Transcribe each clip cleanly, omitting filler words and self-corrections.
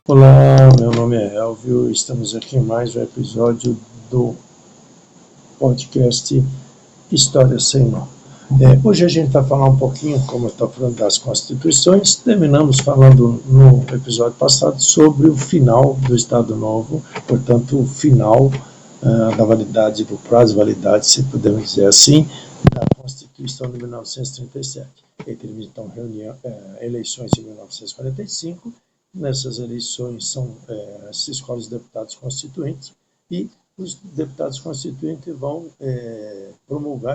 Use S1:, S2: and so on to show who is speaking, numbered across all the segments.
S1: Olá, meu nome é Elvio, estamos aqui em mais um episódio do podcast História Sem Nó. Hoje a gente vai falar um pouquinho, como eu estou falando, das constituições. Terminamos falando no episódio passado sobre o final do Estado Novo, portanto o final da validade, do prazo de validade, se podemos dizer assim, da Constituição de 1937. E teve então eleições em 1945. Nessas eleições se escolhem os deputados constituintes e os deputados constituintes vão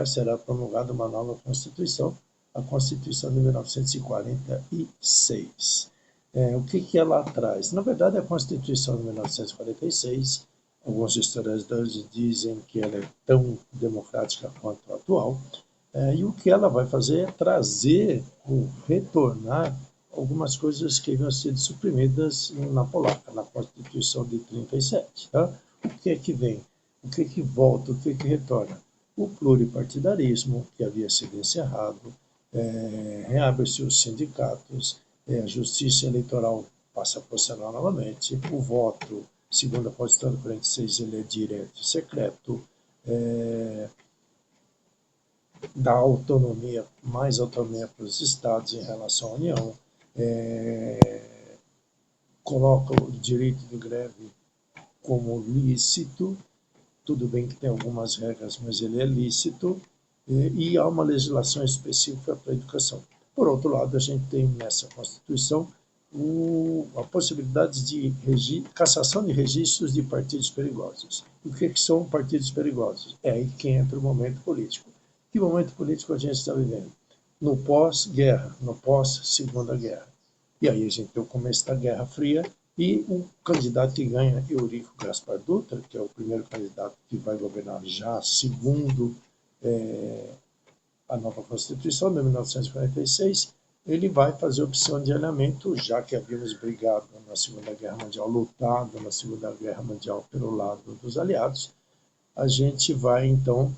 S1: será promulgada uma nova Constituição, a Constituição de 1946. O que ela traz? Na verdade, a Constituição de 1946, alguns historiadores dizem que ela é tão democrática quanto a atual, e o que ela vai fazer é trazer ou retornar algumas coisas que haviam sido suprimidas na polaca, na Constituição de 37. Tá? O que é que vem? O que é que volta? O que é que retorna? O pluripartidarismo, que havia sido encerrado, reabre-se os sindicatos, a justiça eleitoral passa a funcionar novamente, o voto, segundo a Constituição de 46, ele é direto e secreto, dá autonomia, mais autonomia para os estados em relação à União, coloca o direito de greve como lícito, tudo bem que tem algumas regras, mas ele é lícito, e há uma legislação específica para a educação. Por outro lado, a gente tem nessa Constituição a possibilidade de cassação de registros de partidos perigosos. O que são partidos perigosos? É aí que entra o momento político. Que momento político a gente está vivendo? No pós-guerra, no pós-segunda guerra. E aí a gente tem o começo da Guerra Fria e o candidato que ganha, Eurico Gaspar Dutra, que é o primeiro candidato que vai governar já segundo a nova Constituição de 1946, ele vai fazer opção de alinhamento, já que havíamos brigado na Segunda Guerra Mundial, lutado na Segunda Guerra Mundial pelo lado dos aliados, a gente vai então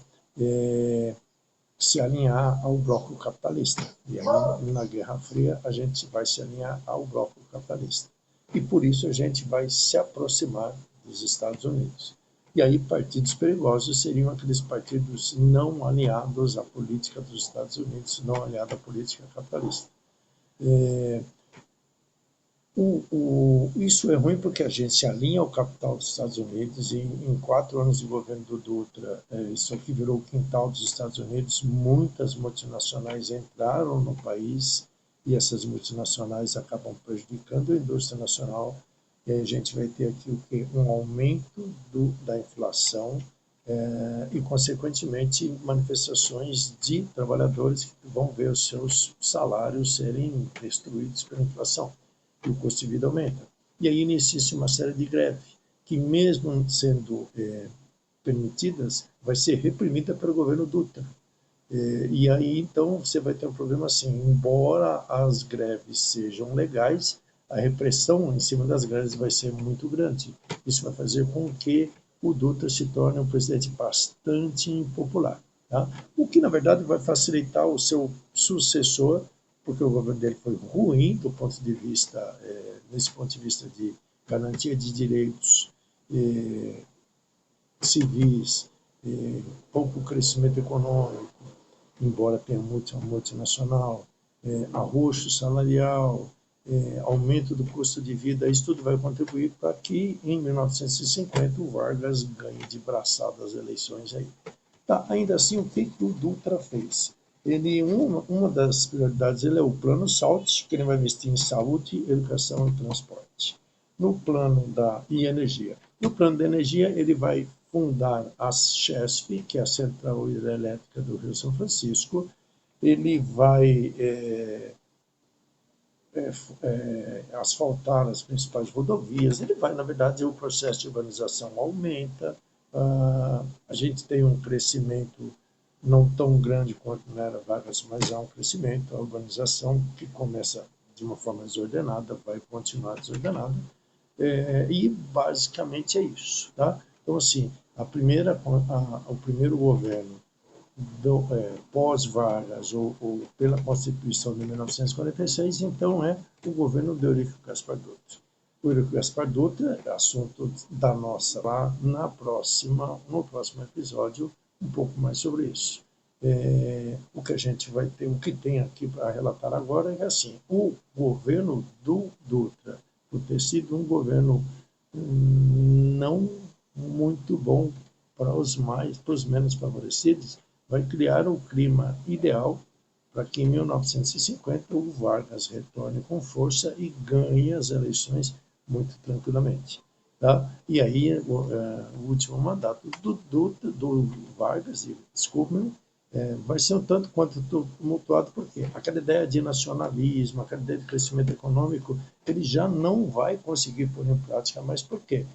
S1: se alinhar ao bloco capitalista. E aí, na Guerra Fria, a gente vai se alinhar ao bloco capitalista. E por isso a gente vai se aproximar dos Estados Unidos. E aí, partidos perigosos seriam aqueles partidos não alinhados à política dos Estados Unidos, não alinhados à política capitalista. Isso é ruim porque a gente se alinha ao capital dos Estados Unidos e em 4 anos de governo do Dutra, isso aqui virou o quintal dos Estados Unidos, muitas multinacionais entraram no país e essas multinacionais acabam prejudicando a indústria nacional, e aí a gente vai ter aqui o quê? Um aumento da inflação e, consequentemente, manifestações de trabalhadores que vão ver os seus salários serem destruídos pela inflação. E o custo de vida aumenta. E aí inicia-se uma série de greves, que mesmo sendo permitidas, vai ser reprimida pelo governo Dutra. E aí, então, você vai ter um problema assim, embora as greves sejam legais, a repressão em cima das greves vai ser muito grande. Isso vai fazer com que o Dutra se torne um presidente bastante impopular. Tá? O que, na verdade, vai facilitar o seu sucessor, porque o governo dele foi ruim do ponto de vista, nesse ponto de vista de garantia de direitos civis, pouco crescimento econômico, embora tenha multinacional, arroxo salarial, aumento do custo de vida, isso tudo vai contribuir para que em 1950 o Vargas ganhe de braçada as eleições aí. Tá, ainda assim, o que o Dutra fez? Uma das prioridades ele é o plano SALT, que ele vai investir em saúde, educação e transporte. No plano e energia. No plano da energia, ele vai fundar a CHESF, que é a Central Hidrelétrica do Rio São Francisco. Ele vai asfaltar as principais rodovias. Ele vai, na verdade, o processo de urbanização aumenta. A gente tem um crescimento não tão grande quanto na era Vargas, mas há um crescimento, a urbanização que começa de uma forma desordenada, vai continuar desordenada, e basicamente é isso. Tá? Então, assim, o primeiro governo pós-Vargas ou pela Constituição de 1946, então é o governo de Eurico Gaspar Dutra. O Eurico Gaspar Dutra, assunto da nossa lá no próximo episódio, um pouco mais sobre isso. O que a gente vai ter, o que tem aqui para relatar agora é assim, o governo do Dutra, por ter sido um governo não muito bom para os menos favorecidos, vai criar o clima ideal para que em 1950 o Vargas retorne com força e ganhe as eleições muito tranquilamente. Tá? E aí o último mandato do Vargas, desculpe-me, vai ser um tanto quanto tumultuado, porque aquela ideia de nacionalismo, aquela ideia de crescimento econômico, ele já não vai conseguir pôr em prática mais, por quê?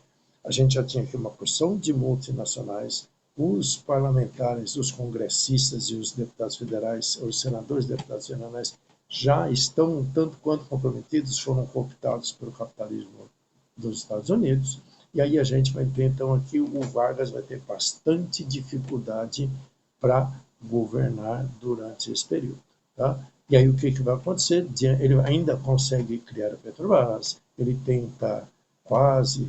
S1: A gente já tinha aqui uma porção de multinacionais, os parlamentares, os congressistas e os deputados federais, os senadores e deputados federais, já estão tanto quanto comprometidos, foram cooptados pelo capitalismo dos Estados Unidos, e aí a gente vai ter, então, aqui o Vargas vai ter bastante dificuldade para governar durante esse período. Tá? E aí o que vai acontecer? Ele ainda consegue criar a Petrobras, ele tenta quase,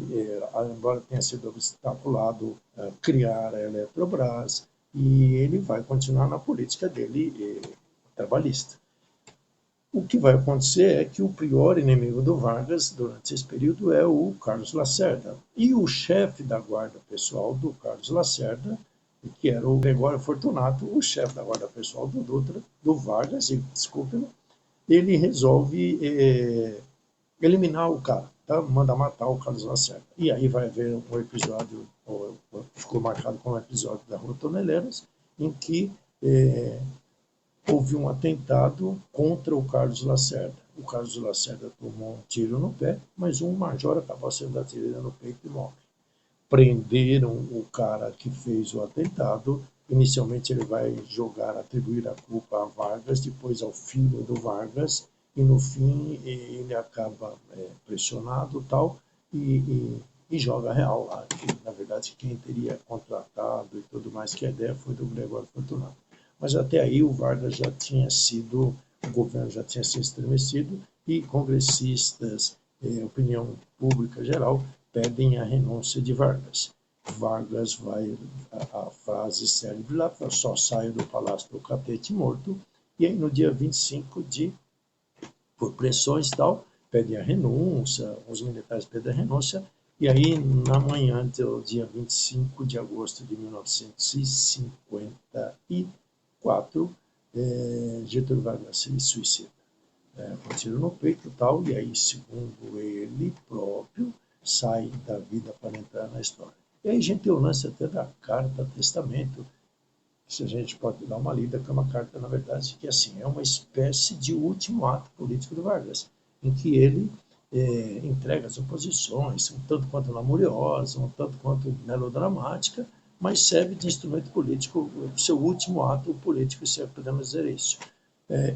S1: embora tenha sido obstaculado, criar a Eletrobras, e ele vai continuar na política dele trabalhista. O que vai acontecer é que o pior inimigo do Vargas durante esse período é o Carlos Lacerda. E o chefe da guarda pessoal do Carlos Lacerda, que era o Gregório Fortunato, o chefe da guarda pessoal do Dutra, do Vargas, desculpe-me, ele resolve eliminar o cara, tá? Manda matar o Carlos Lacerda. E aí vai haver um episódio, ficou marcado como um episódio da Rua Toneleiras, em que houve um atentado contra o Carlos Lacerda. O Carlos Lacerda tomou um tiro no pé, mas um major acabou sendo atirado no peito e morre. Prenderam o cara que fez o atentado. Inicialmente ele vai atribuir a culpa a Vargas, depois ao filho do Vargas, e no fim ele acaba pressionado tal, e joga real lá, que na verdade quem teria contratado e tudo mais, que a ideia foi do Gregório Fortunato. Mas até aí o Vargas já tinha sido, o governo já tinha se estremecido, e congressistas, opinião pública geral, pedem a renúncia de Vargas. Vargas vai, a frase célebre lá, só saio do Palácio do Catete morto, e aí no dia 25 por pressões e tal, pedem a renúncia, os militares pedem a renúncia, e aí na manhã do dia 25 de agosto de 1954, Getúlio Vargas se suicida. Com tiro no peito e tal, e aí, segundo ele próprio, sai da vida para entrar na história. E aí a gente tem o lance até da carta testamento, se a gente pode dar uma lida, que é uma carta, na verdade, que assim, é uma espécie de último ato político do Vargas, em que ele entrega as oposições, um tanto quanto lamuriosa, um tanto quanto melodramática, mas serve de instrumento político, seu último ato político, se podemos dizer isso.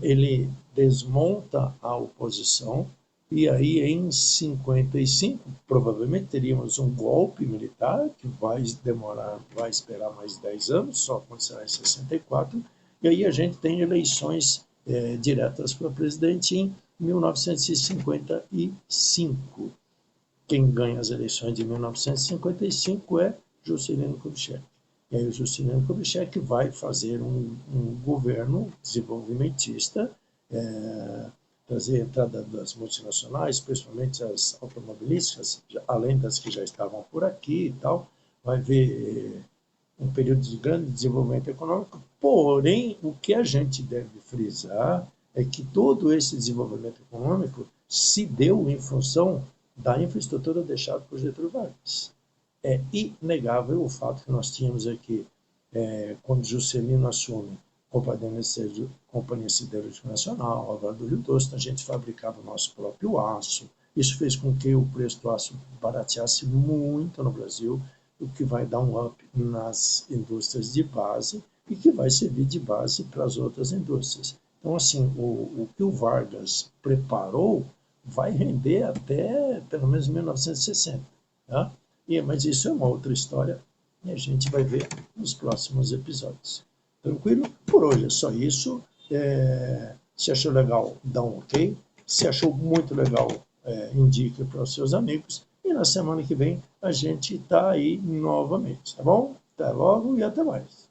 S1: Ele desmonta a oposição, e aí em 55 provavelmente teríamos um golpe militar que vai esperar mais 10 anos, só acontecerá em 64, e aí a gente tem eleições diretas para presidente em 1955. Quem ganha as eleições de 1955 é Juscelino Kubitschek. E aí o Juscelino Kubitschek vai fazer um governo desenvolvimentista, trazer a entrada das multinacionais, principalmente as automobilísticas, além das que já estavam por aqui e tal. Vai haver um período de grande desenvolvimento econômico, porém, o que a gente deve frisar é que todo esse desenvolvimento econômico se deu em função da infraestrutura deixada por Getúlio Vargas. É inegável o fato que nós tínhamos aqui, quando Juscelino assume Companhia Siderúrgica Nacional, Álvaro do Rio Doce, a gente fabricava o nosso próprio aço. Isso fez com que o preço do aço barateasse muito no Brasil, o que vai dar um up nas indústrias de base e que vai servir de base para as outras indústrias. Então, assim, o que o Vargas preparou vai render até pelo menos 1960. Tá? Mas isso é uma outra história e a gente vai ver nos próximos episódios. Tranquilo? Por hoje é só isso. Se achou legal, dá um ok. Se achou muito legal, indique para os seus amigos. E na semana que vem a gente está aí novamente, tá bom? Até logo e até mais.